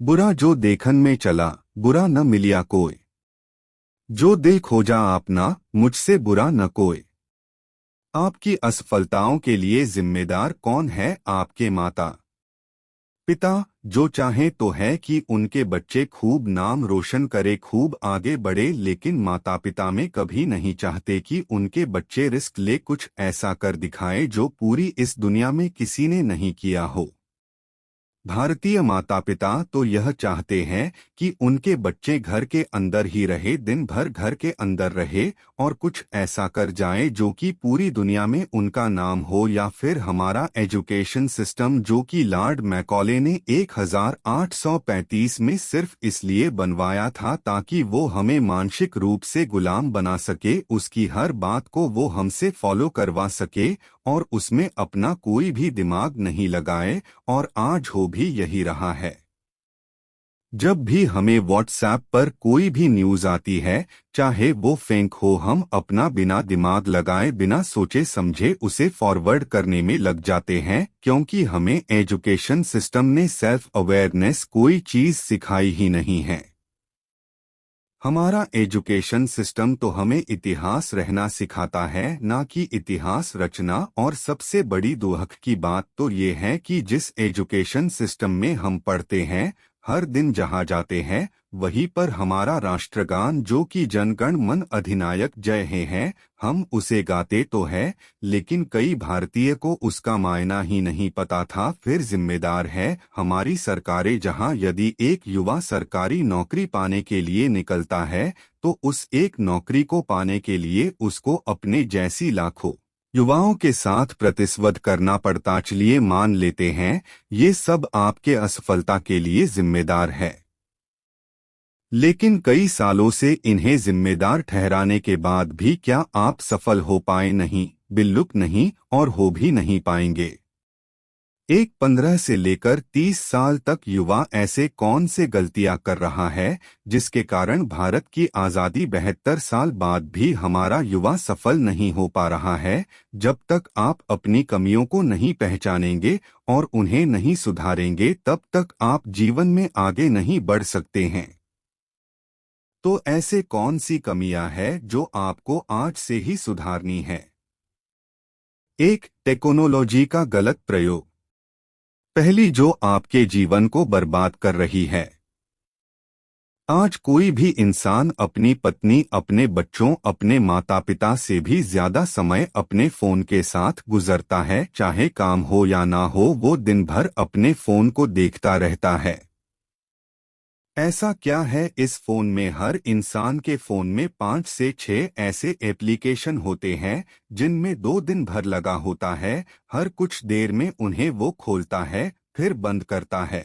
बुरा जो देखन में चला, बुरा न मिलिया कोय। जो दिल खोजा आपना, मुझसे बुरा न कोय। आपकी असफलताओं के लिए जिम्मेदार कौन है? आपके माता पिता, जो चाहें तो है कि उनके बच्चे खूब नाम रोशन करे, खूब आगे बढ़े, लेकिन माता पिता में कभी नहीं चाहते कि उनके बच्चे रिस्क ले, कुछ ऐसा कर दिखाए जो पूरी इस दुनिया में किसी ने नहीं किया हो। भारतीय माता पिता तो यह चाहते हैं कि उनके बच्चे घर के अंदर ही रहे, दिन भर घर के अंदर रहे और कुछ ऐसा कर जाए जो कि पूरी दुनिया में उनका नाम हो। या फिर हमारा एजुकेशन सिस्टम, जो कि लॉर्ड मैकॉले ने 1835 में सिर्फ इसलिए बनवाया था ताकि वो हमें मानसिक रूप से गुलाम बना सके, उसकी हर बात को वो हमसे फॉलो करवा सके और उसमें अपना कोई भी दिमाग नहीं लगाए, और आज हो भी यही रहा है। जब भी हमें व्हाट्सएप पर कोई भी न्यूज़ आती है, चाहे वो फेक हो, हम अपना बिना दिमाग लगाए, बिना सोचे समझे उसे फॉरवर्ड करने में लग जाते हैं, क्योंकि हमें एजुकेशन सिस्टम ने सेल्फ अवेयरनेस कोई चीज़ सिखाई ही नहीं है। हमारा एजुकेशन सिस्टम तो हमें इतिहास रहना सिखाता है, ना कि इतिहास रचना। और सबसे बड़ी दुख की बात तो ये है कि जिस एजुकेशन सिस्टम में हम पढ़ते हैं, हर दिन जहाँ जाते हैं, वहीं पर हमारा राष्ट्रगान, जो कि जन गण मन अधिनायक जय हे है, हम उसे गाते तो है, लेकिन कई भारतीय को उसका मायना ही नहीं पता था। फिर जिम्मेदार है हमारी सरकारें, जहां यदि एक युवा सरकारी नौकरी पाने के लिए निकलता है तो उस एक नौकरी को पाने के लिए उसको अपने जैसी लाखों युवाओं के साथ प्रतिस्पर्धा करना पड़ता। चलिए मान लेते हैं ये सब आपके असफलता के लिए जिम्मेदार है, लेकिन कई सालों से इन्हें जिम्मेदार ठहराने के बाद भी क्या आप सफल हो पाए? नहीं, बिल्कुल नहीं, और हो भी नहीं पाएंगे। एक 15 से लेकर 30 साल तक युवा ऐसे कौन से गलतियां कर रहा है जिसके कारण भारत की आज़ादी 72 साल बाद भी हमारा युवा सफल नहीं हो पा रहा है? जब तक आप अपनी कमियों को नहीं पहचानेंगे और उन्हें नहीं सुधारेंगे, तब तक आप जीवन में आगे नहीं बढ़ सकते हैं। तो ऐसे कौन सी कमियां हैं जो आपको आज से ही सुधारनी है? एक, टेक्नोलॉजी का गलत प्रयोग। पहली, जो आपके जीवन को बर्बाद कर रही है। आज कोई भी इंसान अपनी पत्नी, अपने बच्चों, अपने माता पिता से भी ज्यादा समय अपने फोन के साथ गुजरता है। चाहे काम हो या ना हो, वो दिन भर अपने फोन को देखता रहता है। ऐसा क्या है इस फोन में? हर इंसान के फोन में 5 से 6 ऐसे एप्लीकेशन होते हैं जिनमें 2 दिन भर लगा होता है। हर कुछ देर में उन्हें वो खोलता है, फिर बंद करता है,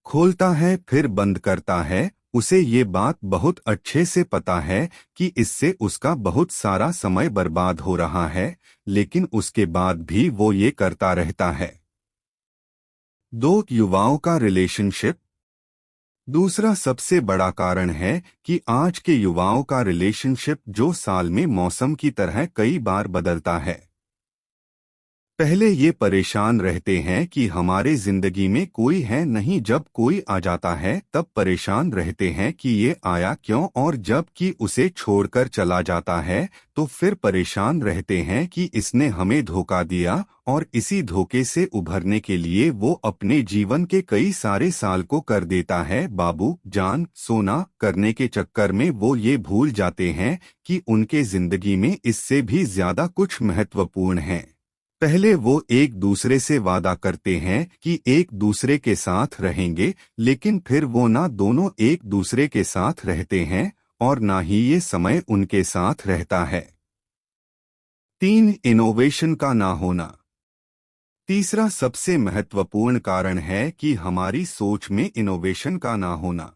खोलता है, फिर बंद करता है। उसे ये बात बहुत अच्छे से पता है कि इससे उसका बहुत सारा समय बर्बाद हो रहा है, लेकिन उसके बाद भी वो ये करता रहता है। 2, युवाओं का रिलेशनशिप। दूसरा सबसे बड़ा कारण है कि आज के युवाओं का रिलेशनशिप, जो साल में मौसम की तरह कई बार बदलता है। पहले ये परेशान रहते हैं कि हमारे जिंदगी में कोई है नहीं, जब कोई आ जाता है तब परेशान रहते हैं कि ये आया क्यों, और जब कि उसे छोड़कर चला जाता है तो फिर परेशान रहते हैं कि इसने हमें धोखा दिया। और इसी धोखे से उभरने के लिए वो अपने जीवन के कई सारे साल को कर देता है बाबू जान सोना करने के चक्कर में। वो ये भूल जाते हैं कि उनके जिंदगी में इससे भी ज्यादा कुछ महत्वपूर्ण है। पहले वो एक दूसरे से वादा करते हैं कि एक दूसरे के साथ रहेंगे, लेकिन फिर वो ना दोनों एक दूसरे के साथ रहते हैं और ना ही ये समय उनके साथ रहता है। 3, इनोवेशन का ना होना। तीसरा सबसे महत्वपूर्ण कारण है कि हमारी सोच में इनोवेशन का ना होना।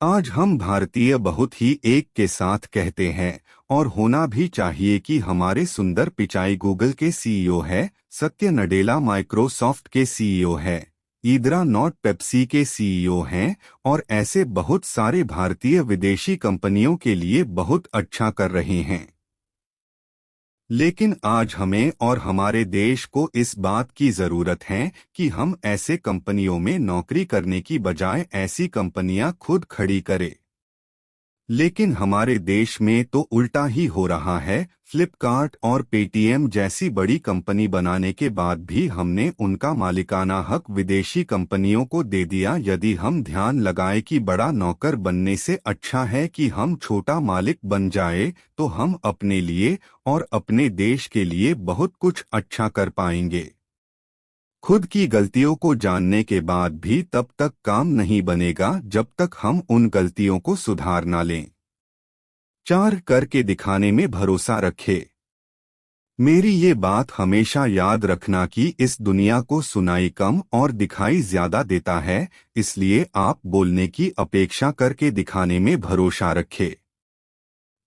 आज हम भारतीय बहुत ही एक के साथ कहते हैं, और होना भी चाहिए, कि हमारे सुंदर पिचाई गूगल के सीईओ है, सत्य नडेला माइक्रोसॉफ्ट के सीईओ है, ईदरा नॉट पेप्सी के सीईओ हैं, और ऐसे बहुत सारे भारतीय विदेशी कंपनियों के लिए बहुत अच्छा कर रहे हैं। लेकिन आज हमें और हमारे देश को इस बात की जरूरत है कि हम ऐसे कंपनियों में नौकरी करने की बजाय ऐसी कंपनियां खुद खड़ी करें। लेकिन हमारे देश में तो उल्टा ही हो रहा है। फ्लिपकार्ट और पेटीएम जैसी बड़ी कंपनी बनाने के बाद भी हमने उनका मालिकाना हक विदेशी कंपनियों को दे दिया। यदि हम ध्यान लगाएं कि बड़ा नौकर बनने से अच्छा है कि हम छोटा मालिक बन जाए, तो हम अपने लिए और अपने देश के लिए बहुत कुछ अच्छा कर पाएंगे। खुद की गलतियों को जानने के बाद भी तब तक काम नहीं बनेगा जब तक हम उन गलतियों को सुधार ना लें। 4 करके दिखाने में भरोसा रखे। मेरी ये बात हमेशा याद रखना कि इस दुनिया को सुनाई कम और दिखाई ज्यादा देता है, इसलिए आप बोलने की अपेक्षा करके दिखाने में भरोसा रखे।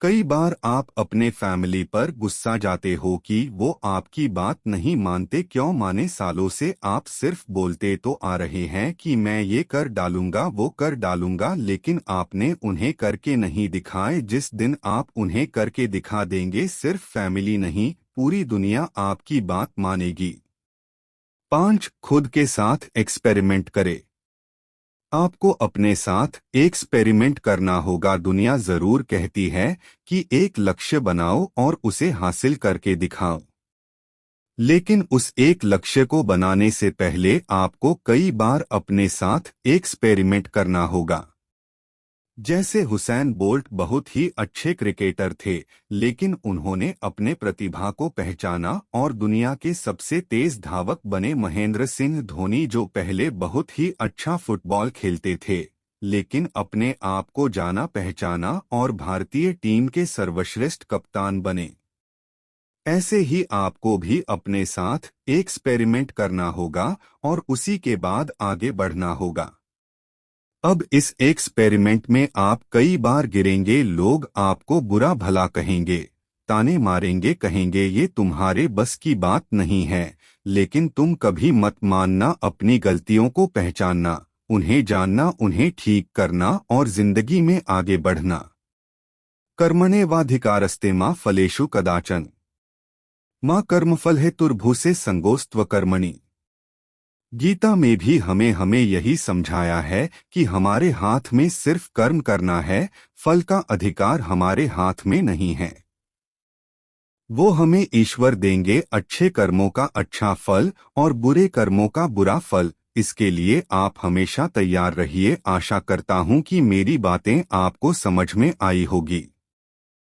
कई बार आप अपने फैमिली पर गुस्सा जाते हो कि वो आपकी बात नहीं मानते। क्यों माने? सालों से आप सिर्फ बोलते तो आ रहे हैं कि मैं ये कर डालूंगा, वो कर डालूंगा, लेकिन आपने उन्हें करके नहीं दिखाए। जिस दिन आप उन्हें करके दिखा देंगे, सिर्फ फैमिली नहीं, पूरी दुनिया आपकी बात मानेगी। 5 खुद के साथ एक्सपेरिमेंट करें। आपको अपने साथ एक्सपेरिमेंट करना होगा। दुनिया जरूर कहती है कि एक लक्ष्य बनाओ और उसे हासिल करके दिखाओ, लेकिन उस एक लक्ष्य को बनाने से पहले आपको कई बार अपने साथ एक्सपेरिमेंट करना होगा। जैसे हुसैन बोल्ट बहुत ही अच्छे क्रिकेटर थे, लेकिन उन्होंने अपने प्रतिभा को पहचाना और दुनिया के सबसे तेज धावक बने। महेंद्र सिंह धोनी जो पहले बहुत ही अच्छा फुटबॉल खेलते थे, लेकिन अपने आप को जाना पहचाना और भारतीय टीम के सर्वश्रेष्ठ कप्तान बने। ऐसे ही आपको भी अपने साथ एक्सपेरिमेंट करना होगा और उसी के बाद आगे बढ़ना होगा। अब इस एक्सपेरिमेंट में आप कई बार गिरेंगे, लोग आपको बुरा भला कहेंगे, ताने मारेंगे, कहेंगे ये तुम्हारे बस की बात नहीं है, लेकिन तुम कभी मत मानना। अपनी गलतियों को पहचानना, उन्हें जानना, उन्हें ठीक करना और जिंदगी में आगे बढ़ना। कर्मण्येवाधिकारस्ते मा फलेषु कदाचन मां कर्मफल हेतुर्भुसे संगोस्त्व कर्मणि। गीता में भी हमें यही समझाया है कि हमारे हाथ में सिर्फ कर्म करना है, फल का अधिकार हमारे हाथ में नहीं है। वो हमें ईश्वर देंगे अच्छे कर्मों का अच्छा फल और बुरे कर्मों का बुरा फल। इसके लिए आप हमेशा तैयार रहिए। आशा करता हूं कि मेरी बातें आपको समझ में आई होगी।